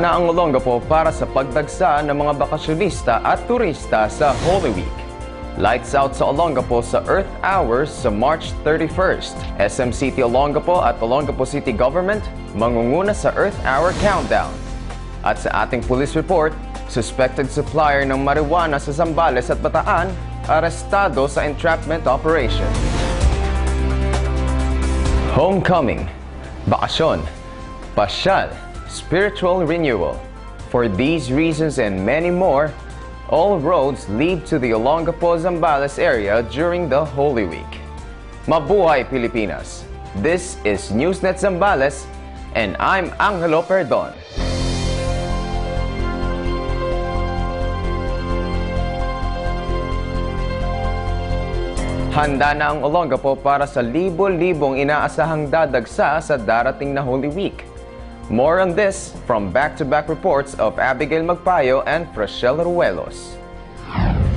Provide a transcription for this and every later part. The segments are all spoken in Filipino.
na ang Olongapo para sa pagdagsa ng mga bakasyonista at turista sa Holy Week. Lights out sa Olongapo sa Earth Hours sa March 31st. SM City Olongapo at Olongapo City Government mangunguna sa Earth Hour Countdown. At sa ating police report, suspected supplier ng marijuana sa Zambales at Bataan arestado sa entrapment operation. Homecoming, bakasyon, pasyal, spiritual renewal. For these reasons and many more, all roads lead to the Olongapo Zambales area during the Holy Week. Mabuhay Pilipinas! This is Newsnet Zambales and I'm Angelo Perdon. Handa na ang Olongapo para sa libo-libong inaasahang dadagsa sa darating na Holy Week. More on this from back-to-back reports of Abigail Magpayo and Frashel Ruelos.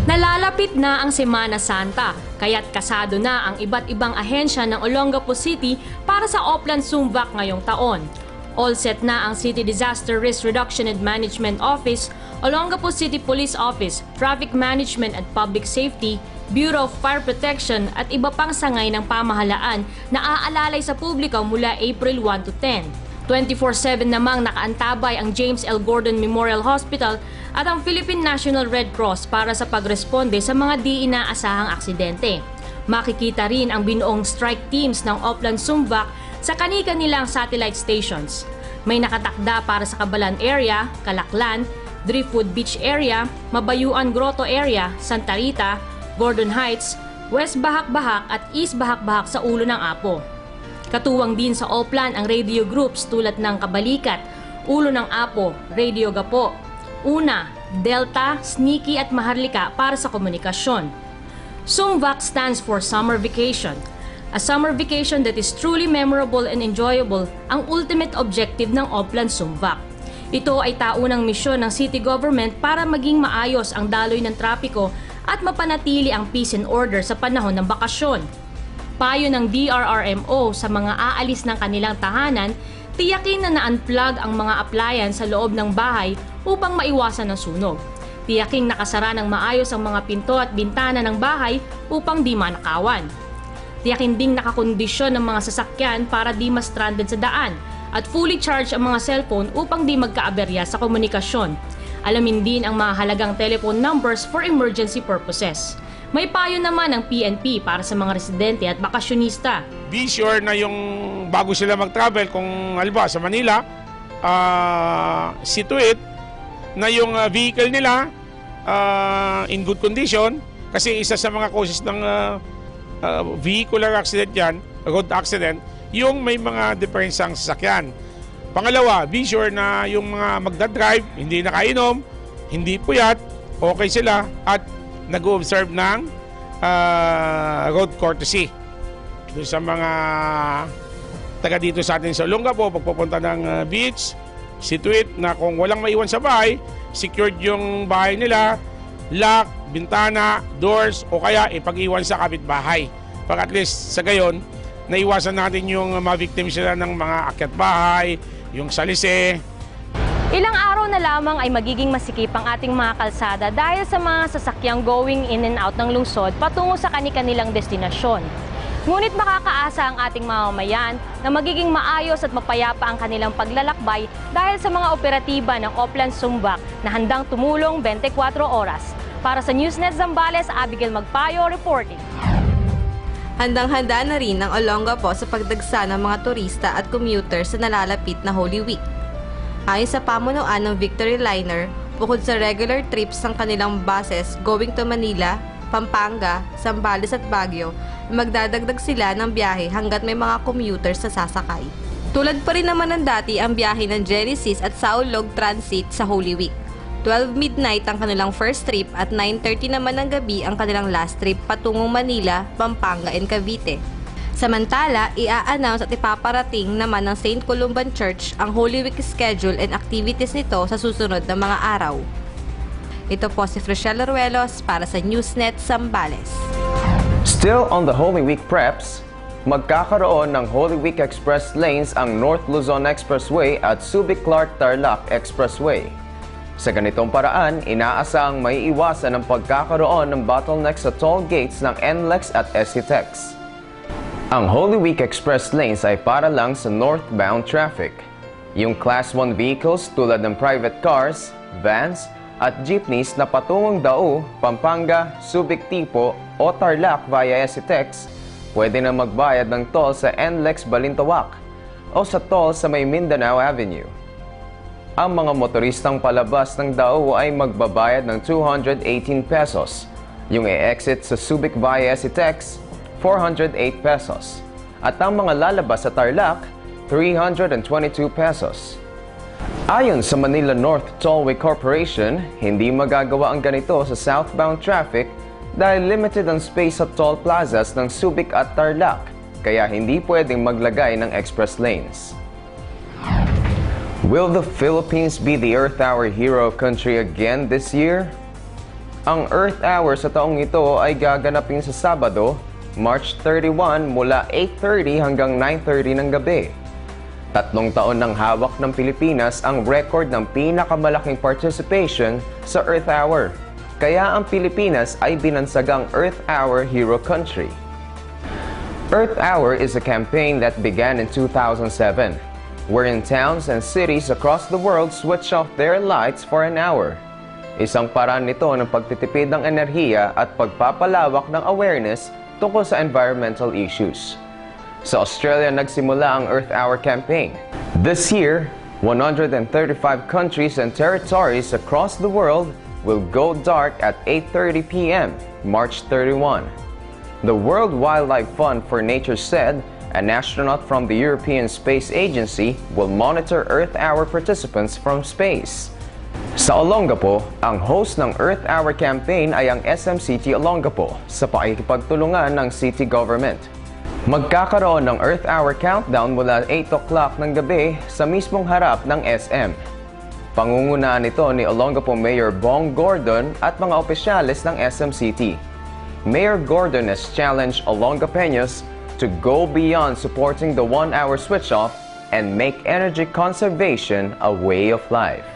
Nalalapit na ang Semana Santa, kaya't kasado na ang iba't ibang ahensya ng Olongapo City para sa Oplan Sumvac ngayong taon. All set na ang City Disaster Risk Reduction and Management Office, Olongapo City Police Office, Traffic Management and Public Safety, Bureau of Fire Protection at iba pang sangay ng pamahalaan na aalalay sa publiko mula April 1 to 10. 24/7 namang nakaantabay ang James L. Gordon Memorial Hospital at ang Philippine National Red Cross para sa pagresponde sa mga di inaasahang aksidente. Makikita rin ang binuong strike teams ng Oplan Sumvac sa kani-kanilang satellite stations. May nakatakda para sa Cabalan area, Calaklan, Driftwood Beach area, Mabayuan Grotto area, Santa Rita, Gordon Heights, West Bahak-Bahak at East Bahak-Bahak sa ulo ng Apo. Katuwang din sa Oplan ang radio groups tulad ng Kabalikat, Ulo ng Apo, Radio Gapo, Una, Delta, Sneaky at Maharlika para sa komunikasyon. Sumvac stands for Summer Vacation. A summer vacation that is truly memorable and enjoyable ang ultimate objective ng Oplan Sumvac. Ito ay taunang misyon ng city government para maging maayos ang daloy ng trapiko at mapanatili ang peace and order sa panahon ng bakasyon. Payo ng DRRMO sa mga aalis ng kanilang tahanan, tiyakin na na-unplug ang mga appliance sa loob ng bahay upang maiwasan ang sunog. Tiyaking nakasara ng maayos ang mga pinto at bintana ng bahay upang di manakawan. Tiyakin ding nakakondisyon ng mga sasakyan para di ma-stranded sa daan at fully charge ang mga cellphone upang di magkaaberya sa komunikasyon. Alamin din ang mahalagang telephone numbers for emergency purposes. May payo naman ang PNP para sa mga residente at bakasyonista. Be sure na yung bago sila mag-travel, kung halimbawa sa Manila, situate na yung vehicle nila in good condition. Kasi isa sa mga causes ng vehicular accident yan, road accident, yung may mga diferensang sasakyan. Pangalawa, be sure na yung mga magdadrive, hindi nakainom, hindi puyat, okay sila at nag-observe ng road courtesy. Doon sa mga taga dito sa atin sa Olongapo, pagpupunta ng beach, situate na kung walang maiwan sa bahay, secured yung bahay nila, lock, bintana, doors, o kaya ipag-iwan sa kapitbahay. Para at least sa gayon, naiwasan natin yung ma-victim sila ng mga akyat bahay, yung salise. Ilang araw na lamang ay magiging masikip ang ating mga kalsada dahil sa mga sasakyang going in and out ng lungsod patungo sa kani-kanilang destinasyon. Ngunit makakaasa ang ating mamamayan na magiging maayos at mapayapa ang kanilang paglalakbay dahil sa mga operatiba ng Oplan Sumvac na handang tumulong 24 oras. Para sa Newsnet Zambales, Abigail Magpayo reporting. Handang-handa na rin ang Olongapo sa pagdagsa ng mga turista at commuter sa nalalapit na Holy Week. Ayon sa pamunuan ng Victory Liner, bukod sa regular trips ng kanilang buses going to Manila, Pampanga, Zambales at Baguio, magdadagdag sila ng biyahe hanggat may mga commuters na sasakay. Tulad pa rin naman ng dati ang biyahe ng Genesis at Saulog Transit sa Holy Week. 12 midnight ang kanilang first trip at 9:30 naman ng gabi ang kanilang last trip patungong Manila, Pampanga and Cavite. Samantala, i-a-announce at ipaparating naman ng St. Columban Church ang Holy Week schedule and activities nito sa susunod na mga araw. Ito po si Frashel Ruelos para sa Newsnet Zambales. Still on the Holy Week preps, magkakaroon ng Holy Week Express lanes ang North Luzon Expressway at Subic-Clark-Tarlac Expressway. Sa ganitong paraan, inaasang may iwasan ang pagkakaroon ng bottleneck sa toll gates ng NLEX at SCTEX. Ang Holy Week Express lanes ay para lang sa northbound traffic. Yung Class 1 vehicles tulad ng private cars, vans, at jeepneys na patungong Dao, Pampanga, Subic-Tipo o Tarlac via SCTEX, pwede na magbayad ng toll sa NLEX Balintawak o sa toll sa may Mindanao Avenue. Ang mga motoristang palabas ng Dao ay magbabayad ng 218 pesos. Yung e-exit sa Subic via SCTEX, 408 pesos. At ang mga lalabas sa Tarlac, 322 pesos. Ayon sa Manila North Tollway Corporation, hindi magagawa ang ganito sa southbound traffic dahil limited ang space sa toll plazas ng Subic at Tarlac, kaya hindi pwedeng maglagay ng express lanes. Will the Philippines be the Earth Hour hero country again this year? Ang Earth Hour sa taong ito ay gaganapin sa Sabado, March 31 mula 8:30 hanggang 9:30 ng gabi. 3 taon ng hawak ng Pilipinas ang record ng pinakamalaking participation sa Earth Hour. Kaya ang Pilipinas ay binansagang Earth Hour hero country. Earth Hour is a campaign that began in 2007, wherein towns and cities across the world switch off their lights for an hour. Isang paraan nito ng pagtitipid ng enerhiya at pagpapalawak ng awareness tungkol sa environmental issues. Sa Australia nagsimula ang Earth Hour campaign. This year, 135 countries and territories across the world will go dark at 8:30 p.m. March 31. The World Wildlife Fund for Nature said an astronaut from the European Space Agency will monitor Earth Hour participants from space. Sa Olongapo, ang host ng Earth Hour campaign ay ang SM City Olongapo sa pakikipagtulungan ng city government. Magkakaroon ng Earth Hour countdown mula 8 o'clock ng gabi sa mismong harap ng SM. Pangungunahan ito ni Olongapo Mayor Bong Gordon at mga opisyales ng SM City. Mayor Gordon has challenged Olongapeños to go beyond supporting the 1-hour switch-off and make energy conservation a way of life.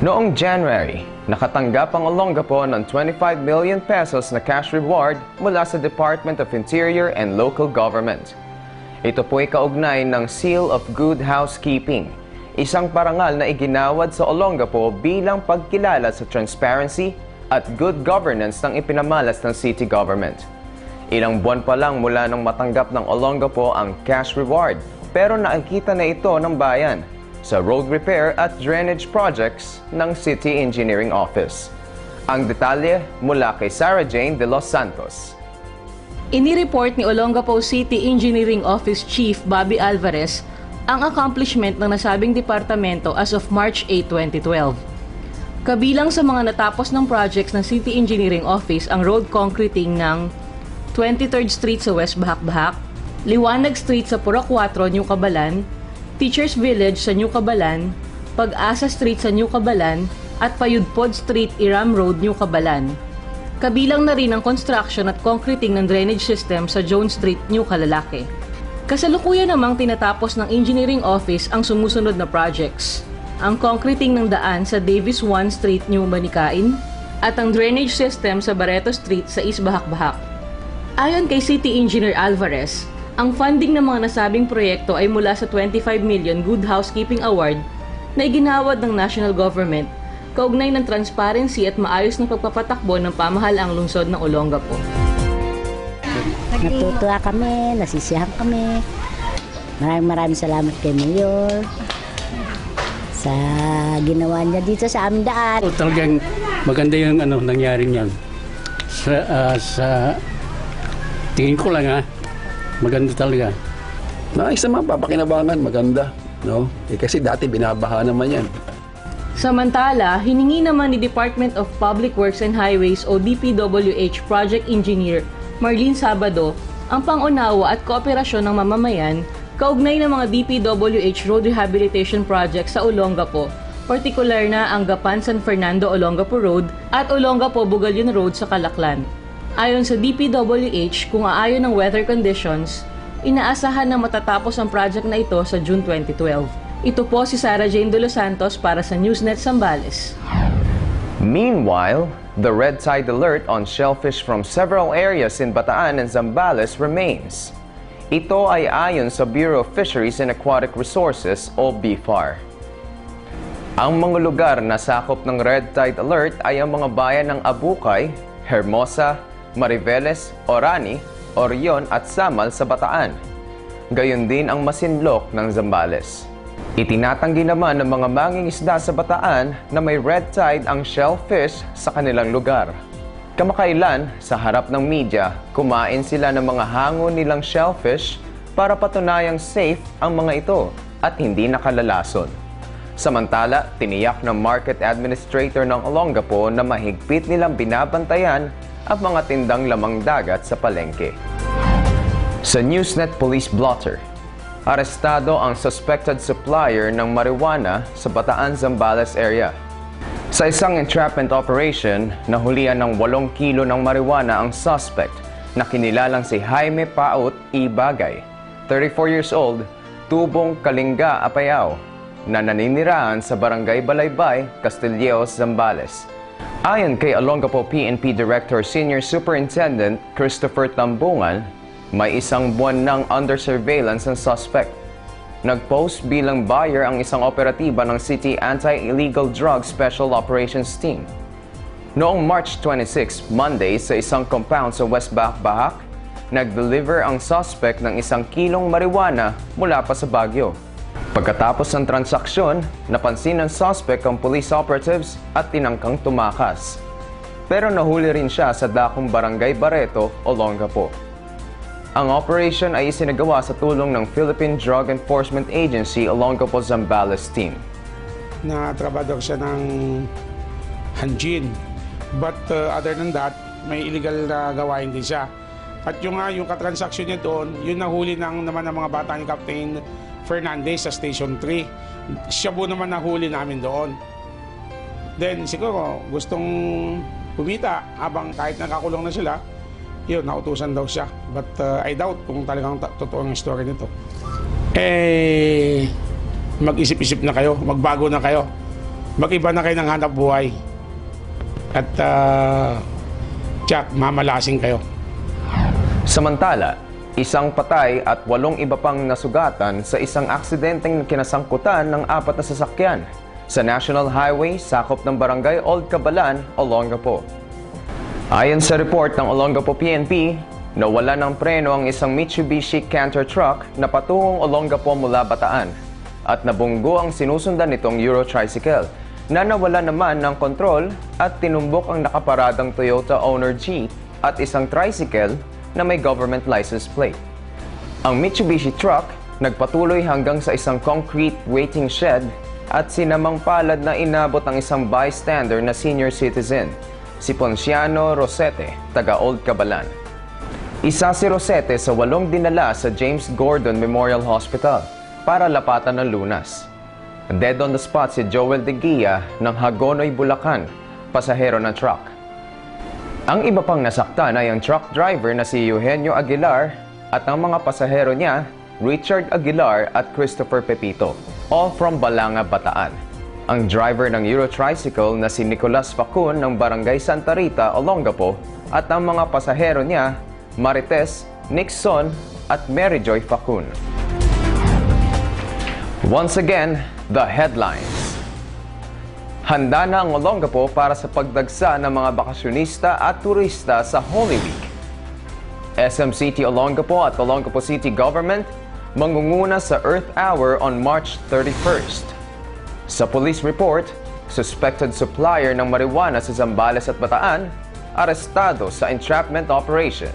Noong January, nakatanggap ang Olongapo ng 25 million pesos na cash reward mula sa Department of Interior and Local Government. Ito po ay kaugnay ng Seal of Good Housekeeping, isang parangal na iginawad sa Olongapo bilang pagkilala sa transparency at good governance ng ipinamalas ng city government. Ilang buwan pa lang mula nang matanggap ng Olongapo ang cash reward, pero nakikita na ito ng bayan sa road repair at drainage projects ng City Engineering Office. Ang detalye mula kay Sarah Jane de los Santos. Inireport ni Olongapo City Engineering Office Chief Bobby Alvarez ang accomplishment ng nasabing departamento as of March 8, 2012. Kabilang sa mga natapos ng projects ng City Engineering Office ang road concreting ng 23rd Street sa West Bahak-Bahak, Liwanag Street sa Pura 4, New Cabalan, Teachers Village sa New Cabalan, Pag-asa Street sa New Cabalan, at Payudpod Street, Iram Road, New Cabalan. Kabilang na rin ang construction at concreting ng drainage system sa Jones Street, New Calalake. Kasalukuyan namang tinatapos ng Engineering Office ang sumusunod na projects. Ang concreting ng daan sa Davis 1 Street, New Manicain, at ang drainage system sa Barreto Street sa East Bahak-Bahak. Ayon kay City Engineer Alvarez, ang funding ng mga nasabing proyekto ay mula sa 25 million Good Housekeeping Award na iginawad ng national government kaugnay ng transparency at maayos na pagpapatakbo ng pamahalaang lungsod ng Olongapo. Natutuwa kami, nasisiyahan kami. Maraming salamat kay Mayor sa ginawa niya dito sa aming daan. Talagang maganda yung nangyari niyan. Sa tingin ko lang maganda talaga. Naayos naman, papakinabangan, maganda. No? Kasi dati binabaha naman yan. Samantala, hiningi naman ni Department of Public Works and Highways o DPWH Project Engineer Marlene Sabado ang pangunawa at kooperasyon ng mamamayan kaugnay ng mga DPWH road rehabilitation projects sa Olongapo, partikular na ang Gapan San Fernando Olongapo Road at Olongapo Bugalyon Road sa Calaklan. Ayon sa DPWH, kung aayon ng weather conditions, inaasahan na matatapos ang project na ito sa June 2012. Ito po si Sarah Jane De Los Santos para sa Newsnet Zambales. Meanwhile, the red tide alert on shellfish from several areas in Bataan and Zambales remains. Ito ay ayon sa Bureau of Fisheries and Aquatic Resources o BFAR. Ang mga lugar na sakop ng red tide alert ay ang mga bayan ng Abukay, Hermosa, Mariveles, Orani, Orion at Samal sa Bataan. Gayon din ang Masinloc ng Zambales. Itinatanggi naman ng mga mangingisda sa Bataan na may red tide ang shellfish sa kanilang lugar. Kamakailan, sa harap ng media, kumain sila ng mga hango nilang shellfish para patunayang safe ang mga ito at hindi nakalalason. Samantala, tiniyak ng Market Administrator ng Olongapo na mahigpit nilang binabantayan ang mga tindang lamang dagat sa palengke. Sa Newsnet Police Blotter, arestado ang suspected supplier ng marijuana sa Bataan, Zambales area. Sa isang entrapment operation, nahulihan ng 8 kilo ng marijuana ang suspect na kinilalang si Jaime Paut Ibagay, 34 years old, Tubong Kalinga, Apayao, na naninirahan sa Barangay Balaybay, Castilleos, Zambales. Ayon kay Olongapo PNP Director Senior Superintendent Christopher Tambungan, may 1 buwan ng under surveillance ang suspect. Nag-post bilang buyer ang isang operatiba ng City Anti-Illegal Drug Special Operations Team. Noong March 26, Monday, sa isang compound sa West Bahak, nag-deliver ang suspect ng 1 kilong marijuana mula pa sa Baguio. Pagkatapos ng transaksyon, napansin ng suspect ang police operatives at tinangkang tumakas. Pero nahuli rin siya sa dakong Barangay Barreto, Olongapo. Ang operation ay isinagawa sa tulong ng Philippine Drug Enforcement Agency Olongapo Zambales team. Na-trabador siya ng Hanjin. But other than that, may illegal na gawain din siya. At yung katransaksyon niya doon, yun nahuli naman ng mga bata ni Captain Fernandez sa Station 3. Siya po naman nahuli namin doon. Then siguro gustong kumita habang kahit nakakulong na sila, yun, nautusan daw siya. But I doubt kung talagang totoo ang story nito. Mag-isip-isip na kayo, magbago na kayo. Mag-iba na kayo ng hanap buhay. At mamalasing kayo. Samantala, 1 patay at 8 iba pang nasugatan sa isang aksidenteng kinasangkutan ng 4 na sasakyan sa National Highway sakop ng Barangay Old Cabalan, Olongapo. Ayon sa report ng Olongapo PNP, nawala ng preno ang isang Mitsubishi Canter truck na patungong Olongapo mula Bataan at nabunggo ang sinusundan nitong Euro Tricycle na nawala naman ng kontrol at tinumbok ang nakaparadang Toyota Owner G at isang tricycle na may government license plate. Ang Mitsubishi truck nagpatuloy hanggang sa isang concrete waiting shed at sinamang palad na inabot ang isang bystander na senior citizen, si Ponciano Rosete, taga Old Cabalan. Isa si Rosete sa 8 dinala sa James Gordon Memorial Hospital para lapatan ng lunas. Dead on the spot si Joel De Guia ng Hagonoy, Bulacan, pasahero ng truck. Ang iba pang nasaktan ay ang truck driver na si Eugenio Aguilar at ang mga pasahero niya, Richard Aguilar at Christopher Pepito, all from Balanga, Bataan. Ang driver ng Euro Tricycle na si Nicolas Facun ng Barangay Santa Rita, Olongapo at ang mga pasahero niya, Marites, Nixon at Mary Joy Facun. Once again, the headlines. Handa na ang Olongapo para sa pagdagsa ng mga bakasyonista at turista sa Holy Week. SM City Olongapo at Olongapo City Government mangunguna sa Earth Hour on March 31st. Sa police report, suspected supplier ng marijuana sa Zambales at Bataan, arestado sa entrapment operation.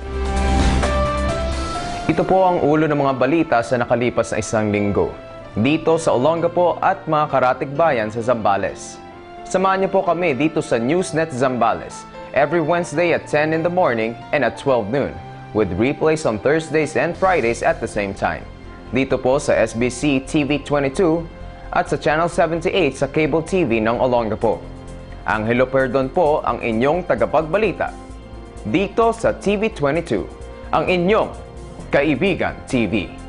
Ito po ang ulo ng mga balita sa nakalipas na 1 linggo, dito sa Olongapo at mga karatig bayan sa Zambales. Samahan niyo po kami dito sa Newsnet Zambales every Wednesday at 10 in the morning and at 12 noon, with replays on Thursdays and Fridays at the same time. Dito po sa SBC TV 22 at sa Channel 78 sa Cable TV ng Olongapo. Angelo Perdon po ang inyong tagapagbalita. dito sa TV22, ang inyong Kaibigan TV.